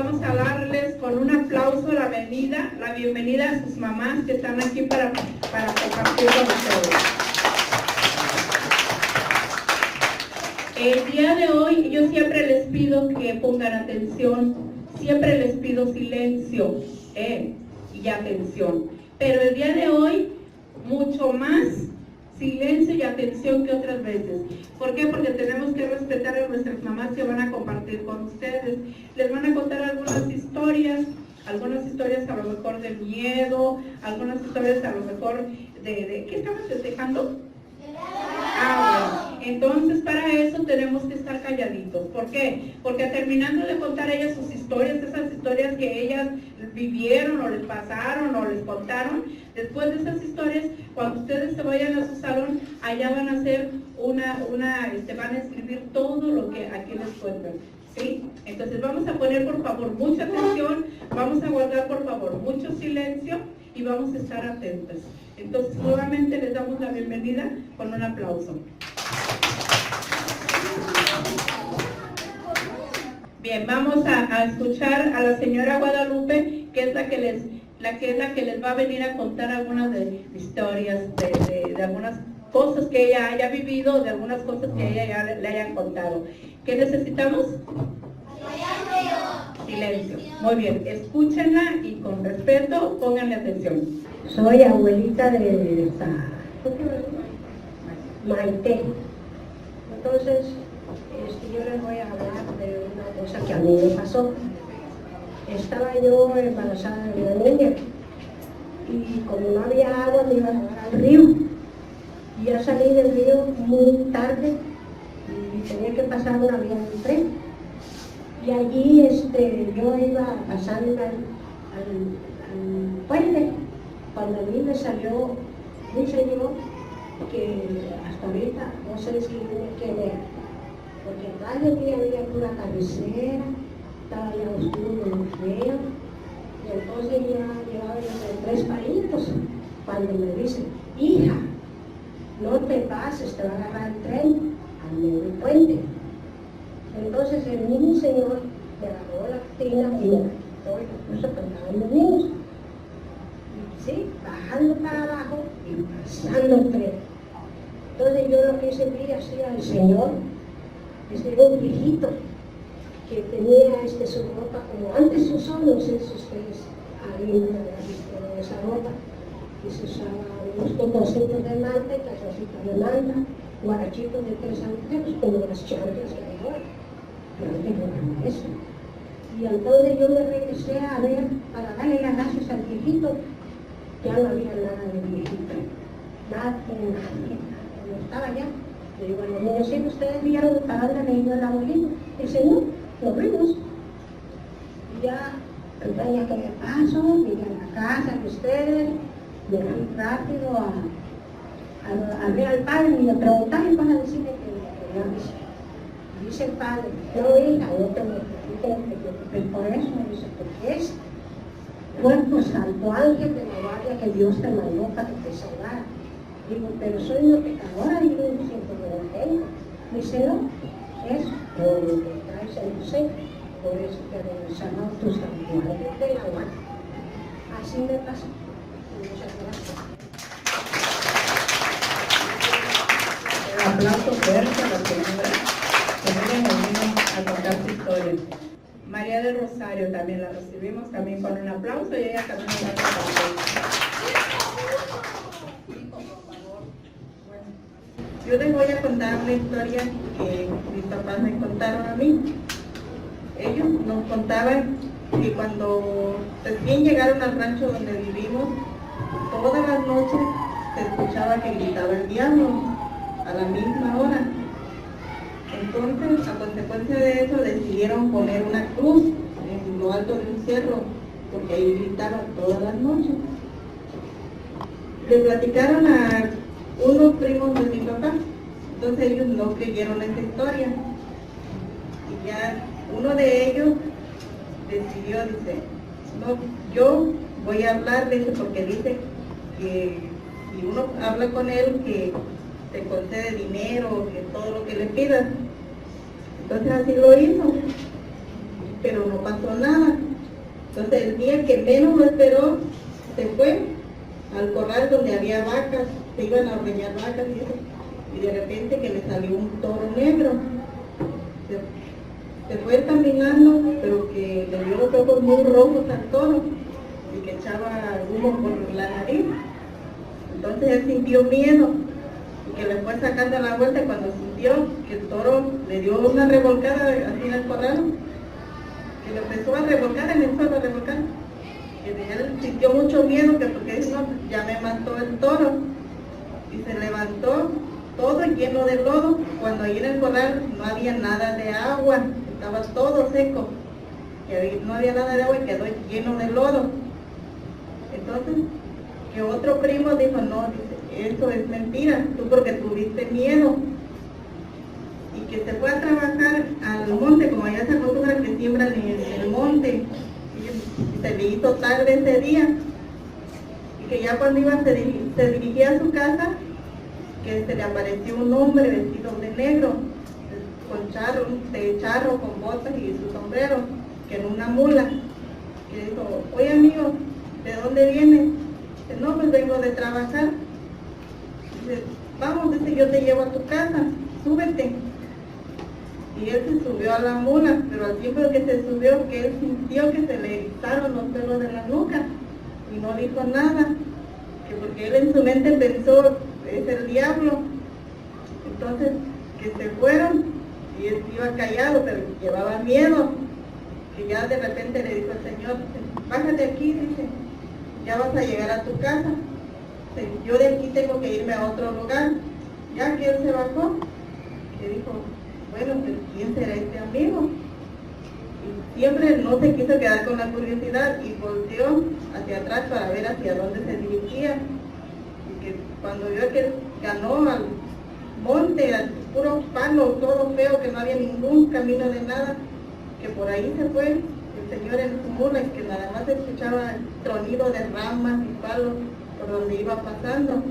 vamos a darles con un aplauso la bienvenida a sus mamás que están aquí para compartir con ustedes. El día de hoy yo siempre les pido que pongan atención, siempre les pido silencio y atención, pero el día de hoy mucho más silencio y atención que otras veces. ¿Por qué? Porque tenemos que respetar a nuestras mamás que van a compartir con ustedes. Les van a contar algunas historias a lo mejor de miedo, algunas historias a lo mejor de ¿qué estamos festejando? Bueno. Entonces para eso tenemos que estar calladitos. ¿Por qué? Porque terminando de contar ellas sus historias, esas historias que ellas vivieron o les pasaron o les contaron, después de esas historias, cuando ustedes se vayan a su salón, allá van a hacer van a escribir todo lo que aquí les cuentan. ¿Sí? Entonces vamos a poner por favor mucha atención, vamos a guardar por favor mucho silencio y vamos a estar atentos. Entonces nuevamente les damos la bienvenida con un aplauso. Bien, vamos a escuchar a la señora Guadalupe, que es la que les va a venir a contar algunas de historias, de algunas cosas que ella haya vivido, de algunas cosas que ella ya le hayan contado. ¿Qué necesitamos? Silencio. Muy bien, escúchenla y con respeto pónganle atención. Soy abuelita de Maite. Entonces, yo les voy a hablar de una cosa que a mí me pasó. Estaba yo embarazada de una niña y como no había agua me iba a llevar al río. Y ya salí del río muy tarde y tenía que pasar una vía del tren. Y allí yo iba pasando al puente. Cuando a mí me salió un señor que hasta ahorita no sé si quién era, porque atrás de mí había pura cabecera, estaba ya oscuro y feo, y entonces ya llevaba yo 3 palitos, cuando me dice, hija, no te pases, te va a agarrar el tren al medio del puente. Entonces el mismo señor me agarró la tina y me quitó y me puso a contar a los niños. Sí, bajando para abajo y pasando el tren. Entonces yo lo que hice vi así al señor, era un viejito que tenía su ropa como antes se usó, no sé si ustedes han visto esa ropa, que se usaba unos botoncitos de manta y calzoncitos de manta, guarachitos de 3 agujeros, como las chanclas que hay ahora. Yo no tengo nada de eso. Y entonces yo me regresé a ver, para darle las gracias al viejito. Ya no había nada de viejito, nada, no estaba ya. Le digo a los niños, ¿sí ustedes vieron que estaban leyendo el abuelito? Dice, no, lo vimos. Y ya, entonces ya que me paso, llegué a la casa de ustedes, me fui rápido a ver al padre y le preguntaron para decirle que no dice el padre, no hija, no te preocupes por eso, dice, porque es cuerpo santo ángel de la guardia que Dios te mandó para que te salvara. Digo, pero soy una pecadora, digo, siento de la gente. Dice, no, es por lo que traes en tu seno, por eso te regresaron tus santuarios de la guardia. Así me pasó. Muchas gracias. Un aplauso fuerte a la señora que nos vino a contar su historia. María del Rosario también la recibimos también con un aplauso y ella también nos va a compartir. Yo les voy a contar la historia que mis papás me contaron a mí. Ellos nos contaban que cuando recién llegaron al rancho donde vivimos, todas las noches se escuchaba que gritaba el diablo a la misma hora. Entonces, a consecuencia de eso, decidieron poner una cruz en lo alto de un cerro, porque ahí gritaban todas las noches. Le platicaron a unos primos de mi papá, entonces ellos no creyeron esa historia. Y ya uno de ellos decidió, dice, no, yo voy a hablar de eso porque dice que si uno habla con él, que te concede dinero, que todo lo que le pidas. Entonces así lo hizo. pero no pasó nada. Entonces el día que menos lo esperó, se fue al corral donde había vacas, se iban a ordeñar vacas y eso, y de repente que le salió un toro negro. Se fue caminando, pero que le dio los ojos muy rojos al toro y que echaba humo por la nariz. Entonces él sintió miedo y que le fue sacando la vuelta cuando sintió que el toro le dio una revolcada así en el corral, que le empezó a revolcar en el suelo, a revolcar. Que él sintió mucho miedo, que porque dijo, no, ya me mató el toro. Y se levantó todo lleno de lodo, cuando ahí en el corral no había nada de agua, estaba todo seco, y no había nada de agua y quedó lleno de lodo. Entonces, que otro primo dijo, no, dice, eso es mentira, tú porque tuviste miedo. Y que se fue a trabajar al monte, como allá se acostumbra que siembran en el monte, y se le hizo tarde ese día, y que ya cuando iba se dirigía a su casa, que se le apareció un hombre vestido de negro, con charro, con botas y su sombrero, que en una mula, que dijo, oye amigo, ¿de dónde vienes? Dice, no, pues vengo de trabajar. Dice, vamos, dice, yo te llevo a tu casa, súbete. Y él se subió a la mula, pero al tiempo que se subió, que él sintió que se le erizaron los pelos de la nuca, y no dijo nada, que porque él en su mente pensó, es el diablo. Entonces, que se fueron, y él iba callado, pero llevaba miedo, que ya de repente le dijo al Señor, bájate aquí, dice, ya vas a llegar a tu casa, yo de aquí tengo que irme a otro lugar. Ya que él se bajó, que dijo, bueno, pero ¿quién será este amigo? Y siempre no se quiso quedar con la curiosidad y volteó hacia atrás para ver hacia dónde se dirigía. Y que cuando vio que ganó al monte, al puro palo, todo feo, que no había ningún camino de nada, que por ahí se fue el Señor en su mula, y que nada más escuchaba el tronido de ramas y palos por donde iba pasando.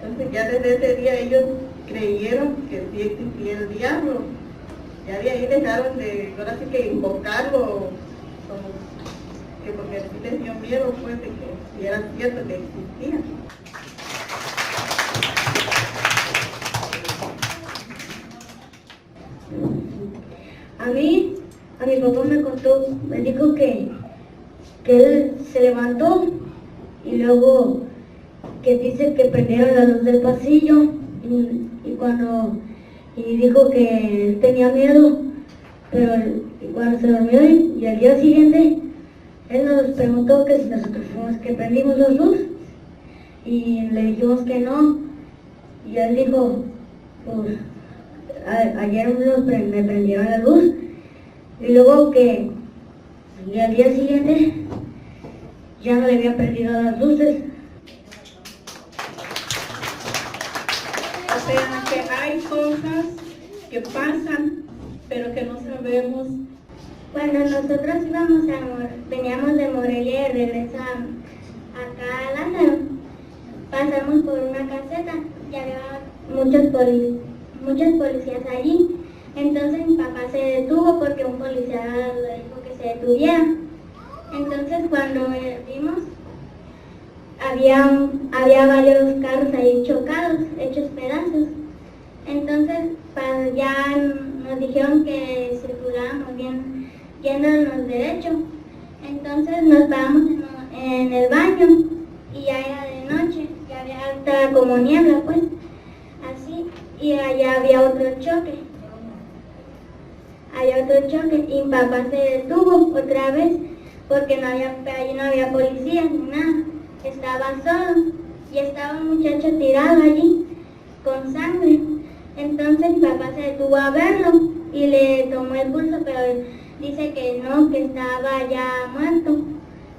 Entonces ya desde ese día ellos creyeron que sí existía el diablo. Ya de ahí dejaron de, ahora sí que invocarlo, como que porque sí les dio miedo, pues, de que si era cierto que existía. A mi papá me contó, me dijo que él se levantó y luego que dice que prendieron la luz del pasillo y dijo que él tenía miedo, pero cuando se durmió y al día siguiente él nos preguntó que si nosotros fuimos que prendimos la luz y le dijimos que no, y él dijo, pues ayer me prendieron la luz, y luego y al día siguiente ya no le habían prendido las luces. O sea que hay cosas que pasan, pero que no sabemos. Cuando nosotros veníamos de Morelia y regresamos acá a Lázaro, pasamos por una caseta y había muchos policías allí. Entonces mi papá se detuvo porque un policía le dijo que se detuviera. Entonces cuando vimos, había varios carros ahí chocados, hechos pedazos. Entonces ya nos dijeron que circuláramos bien, yéndonos derecho. Entonces nos paramos en el baño y ya era de noche, ya había alta como niebla, pues, así, y allá había otro choque. Y mi papá se detuvo otra vez porque allí no había policía ni nada, estaba solo y estaba un muchacho tirado allí con sangre. Entonces mi papá se detuvo a verlo y le tomó el pulso, pero dice que no, que estaba ya muerto.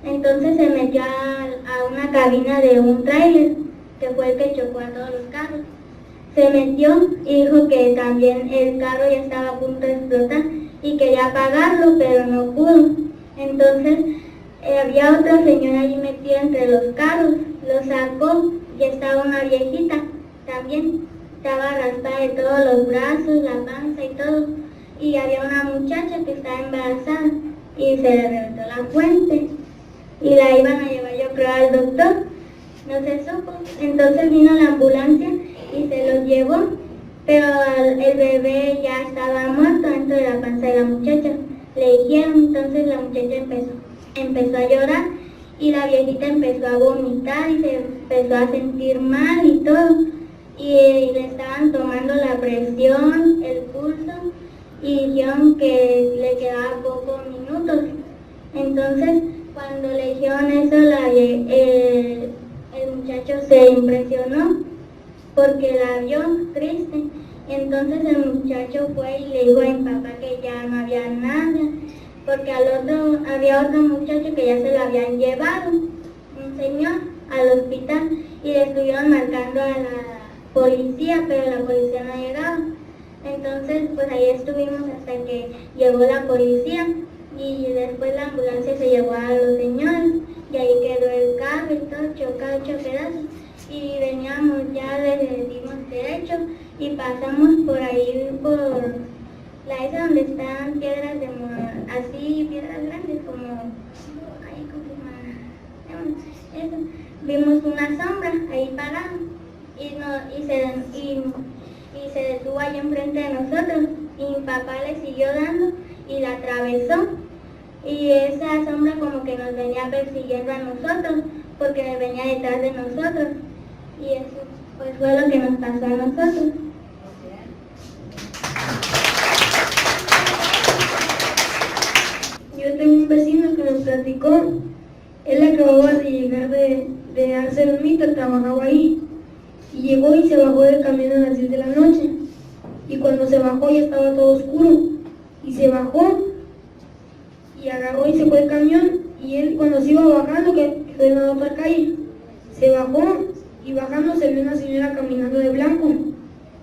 Entonces se metió a una cabina de un tráiler, que fue el que chocó a todos los carros. Se metió y dijo que también el carro ya estaba a punto de explotar y quería apagarlo, pero no pudo. Entonces había otra señora allí metida entre los carros, lo sacó y estaba una viejita también, estaba raspada de todos los brazos, la panza y todo. y había una muchacha que estaba embarazada y se le reventó la fuente y la iban a llevar yo creo al doctor, no se supo. Entonces vino la ambulancia y se los llevó, pero el bebé ya estaba muerto dentro de la panza de la muchacha. Le dijeron, entonces la muchacha empezó a llorar y la viejita empezó a vomitar y se empezó a sentir mal y todo. Y le estaban tomando la presión, el pulso y dijeron que le quedaban pocos minutos. Entonces cuando le dijeron eso, el muchacho se impresionó porque la vio triste. Entonces el muchacho fue y le dijo a mi papá que ya no había nada, porque había otro muchacho que ya se lo habían llevado, un señor, al hospital, y le estuvieron marcando a la policía, pero la policía no llegaba. Entonces pues ahí estuvimos hasta que llegó la policía y después la ambulancia se llevó a los señores y ahí quedó el carro y todo chocado, hecho pedazos. Y veníamos ya desde dimos derecho y pasamos por ahí por la esa donde están piedras así, piedras grandes como ahí como eso. Vimos una sombra ahí parada y se detuvo ahí enfrente de nosotros y mi papá le siguió dando y la atravesó y esa sombra como que nos venía persiguiendo a nosotros porque venía detrás de nosotros. Y eso pues fue lo que nos pasó a nosotros. Yo tengo un vecino que nos platicó, él acababa de llegar de hacer un mito, trabajaba ahí, y llegó y se bajó del camión a las 10 de la noche, y cuando se bajó ya estaba todo oscuro, y se bajó, y agarró y se fue el camión, y él cuando se iba bajando, que fue en la otra calle, se bajó, y bajando se vio una señora caminando de blanco,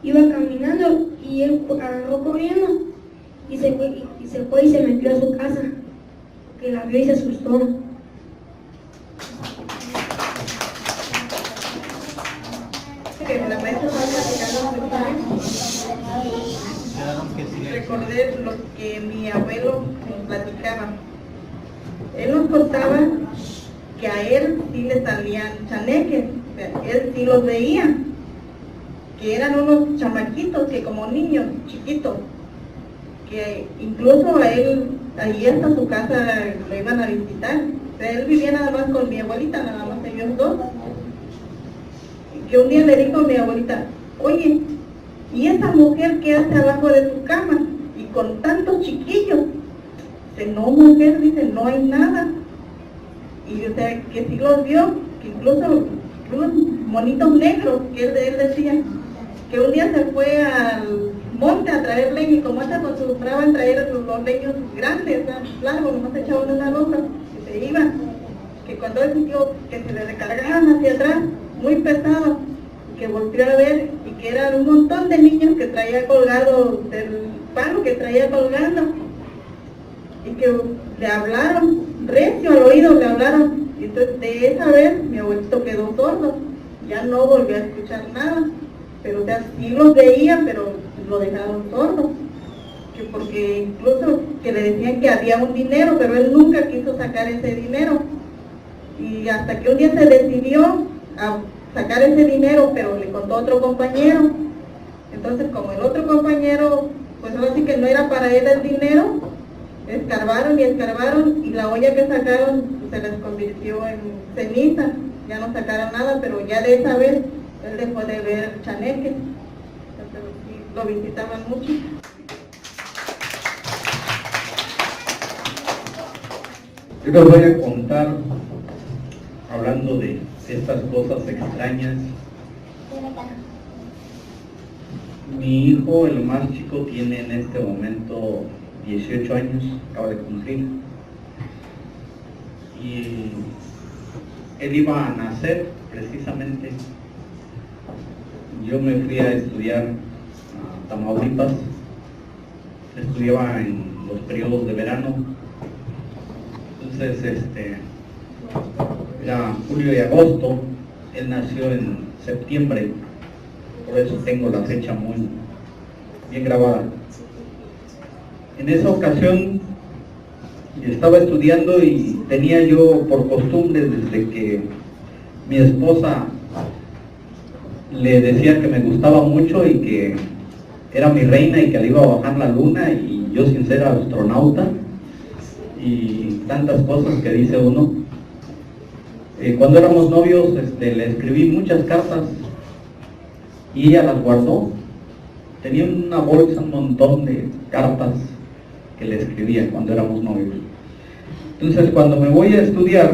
iba caminando y él agarró corriendo y se fue y se metió a su casa, que la vio y se asustó. Que la maestra estaba platicando recordé lo que mi abuelo nos platicaba. Él nos contaba que a él sí le salían chaneques, él sí los veía, que eran unos chamaquitos que como niños chiquitos, que incluso a él, ahí hasta su casa lo iban a visitar. O sea, él vivía nada más con mi abuelita, nada más ellos dos. Y que un día le dijo a mi abuelita, oye, ¿y esa mujer que hace abajo de tu cama? Y con tantos chiquillos. Dice, no mujer, dice, no hay nada. Y o sea, que sí los vio, que incluso unos monitos negros, que él decía, que un día se fue al monte a traer leña y como se acostumbraba a traer los leños grandes, largos, nomás se echaban una losa, que se iban, que cuando él sintió que se le recargaban hacia atrás, muy pesado, que volvió a ver y que eran un montón de niños que traía colgado del palo que traía colgando y que le hablaron, recio al oído le hablaron, y entonces de esa vez mi abuelito quedó sordo, ya no volvió a escuchar nada, pero o sea, sí los veía, pero lo dejaron sordo, que porque incluso que le decían que había un dinero, pero él nunca quiso sacar ese dinero, y hasta que un día se decidió a sacar ese dinero, pero le contó a otro compañero. Entonces como el otro compañero, pues ahora sí que no era para él el dinero, escarbaron y la olla que sacaron se les convirtió en ceniza, ya no sacaron nada, pero ya de esa vez él dejó de ver chaneques, entonces sí, lo visitaban mucho. Yo les voy a contar, hablando de estas cosas extrañas. Mi hijo, el más chico, tiene en este momento 18 años, acaba de cumplir. Y él iba a nacer precisamente. Yo me fui a estudiar a Tamaulipas, estudiaba en los periodos de verano. Entonces, era julio y agosto, él nació en septiembre, por eso tengo la fecha muy bien grabada. En esa ocasión estaba estudiando y tenía yo por costumbre, desde que mi esposa le decía que me gustaba mucho y que era mi reina y que le iba a bajar la luna, y yo sin ser astronauta y tantas cosas que dice uno. Cuando éramos novios le escribí muchas cartas y ella las guardó. Tenía en una bolsa un montón de cartas que le escribía cuando éramos novios. Entonces, cuando me voy a estudiar,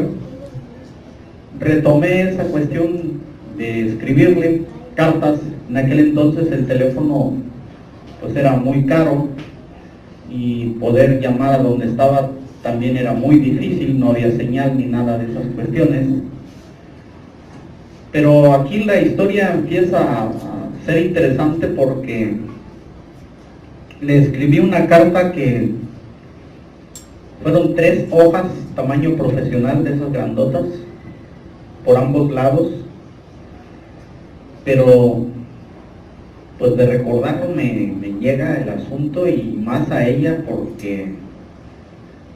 retomé esa cuestión de escribirle cartas. En aquel entonces el teléfono pues era muy caro y poder llamar a donde estaba también era muy difícil, no había señal ni nada de esas cuestiones. Pero aquí la historia empieza a ser interesante porque le escribí una carta que fueron 3 hojas, tamaño profesional, de esas grandotas, por ambos lados, pero pues de recordarlo me llega el asunto, y más a ella porque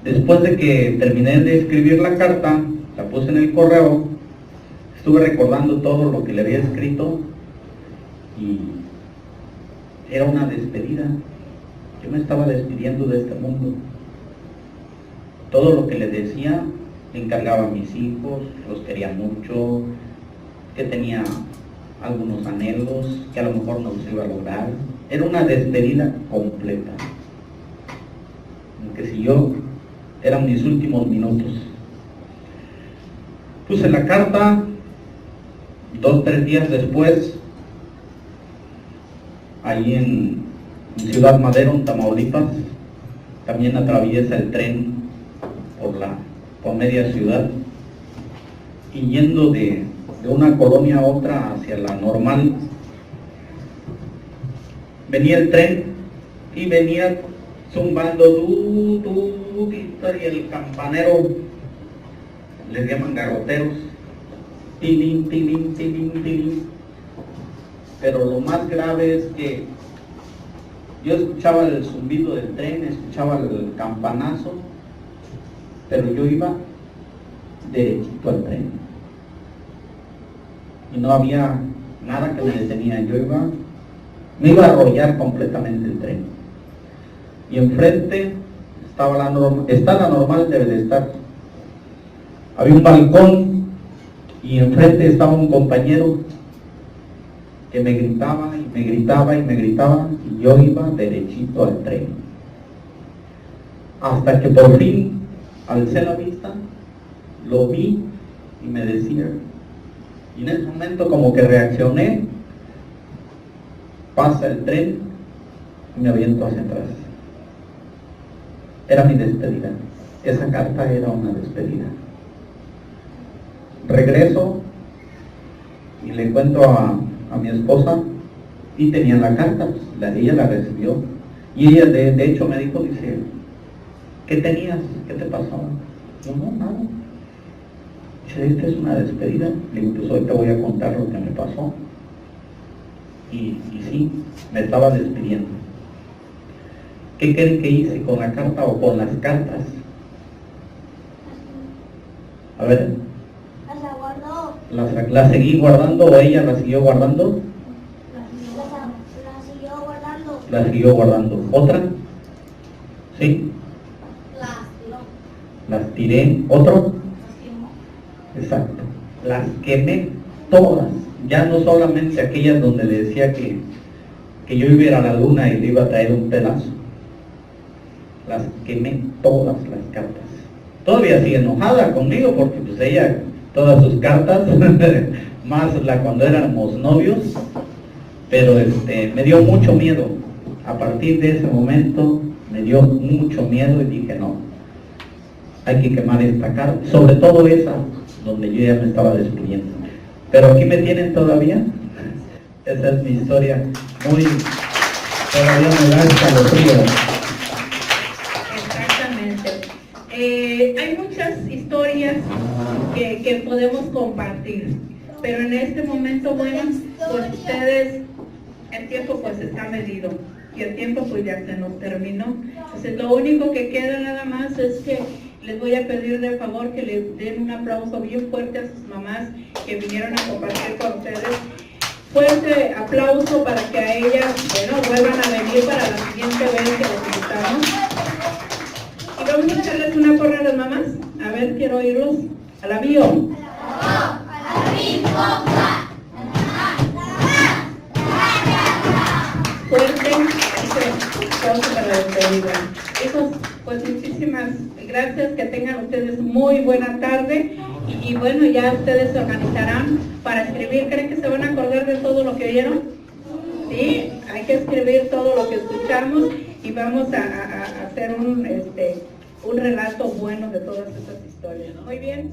después de que terminé de escribir la carta, la puse en el correo, estuve recordando todo lo que le había escrito y era una despedida. Yo me estaba despidiendo de este mundo. Todo lo que le decía, le encargaba a mis hijos, los quería mucho, que tenía algunos anhelos, que a lo mejor no los iba a lograr. Era una despedida completa. Aunque si yo, eran mis últimos minutos. Puse la carta, 2 o 3 días después, ahí en Ciudad Madero, en Tamaulipas, también atraviesa el tren por media ciudad, y yendo de una colonia a otra hacia la Normal, venía el tren y venía zumbando y el campanero, les llaman garroteros, tilín, tilín, tilín, tilín. Pero lo más grave es que yo escuchaba el zumbido del tren, escuchaba el campanazo, pero yo iba derechito al tren y no había nada que me detenía. Me iba a arrollar completamente el tren, y enfrente estaba la Normal, debe de estar. Había un balcón y enfrente estaba un compañero que me gritaba y me gritaba y me gritaba, y yo iba derechito al tren, hasta que por fin alcé la vista, lo vi y me decía, y en ese momento como que reaccioné, pasa el tren y me aviento hacia atrás. Era mi despedida. Esa carta era una despedida. Regreso y le cuento a mi esposa, y tenía la carta, ella la recibió, y ella de hecho me dijo, dice, ¿qué tenías? ¿Qué te pasó? Yo, no, nada. Dice, esta es una despedida. Le digo, pues hoy te voy a contar lo que me pasó. Y sí, me estaba despidiendo. ¿Qué creen que hice con la carta o con las cartas? A ver. ¿La seguí guardando o ella la siguió guardando? La siguió guardando. ¿Otra? ¿Sí? Las tiré. ¿Otro? Exacto. Las quemé todas. Ya no solamente aquellas donde le decía que yo iba a ir a la luna y le iba a traer un pedazo. Las quemé todas las cartas. Todavía sigue enojada conmigo porque pues ella, todas sus cartas, más cuando éramos novios, pero me dio mucho miedo. A partir de ese momento me dio mucho miedo y dije, no, hay que quemar esta carta, sobre todo esa donde yo ya me estaba despidiendo. Pero aquí me tienen todavía. Esa es mi historia, todavía me da escalofrío. Exactamente. Hay muchas historias que podemos compartir, pero en este momento, bueno, pues ustedes, el tiempo pues está medido. y el tiempo pues ya se nos terminó. Entonces lo único que queda nada más es que les voy a pedir de favor que les den un aplauso bien fuerte a sus mamás que vinieron a compartir con ustedes. Fuerte aplauso para que a ellas, bueno, vuelvan a venir para la siguiente vez que les invitamos. Y vamos a echarles una porra a las mamás. A ver, quiero oírlos. A la bio. Fuerte, aplauso para la despedida. Hijos, pues muchísimas gracias, que tengan ustedes muy buena tarde y bueno, ya ustedes se organizarán para escribir. ¿Creen que se van a acordar de todo lo que oyeron? Sí, hay que escribir todo lo que escuchamos y vamos a hacer un relato bueno de todas estas historias. Muy bien.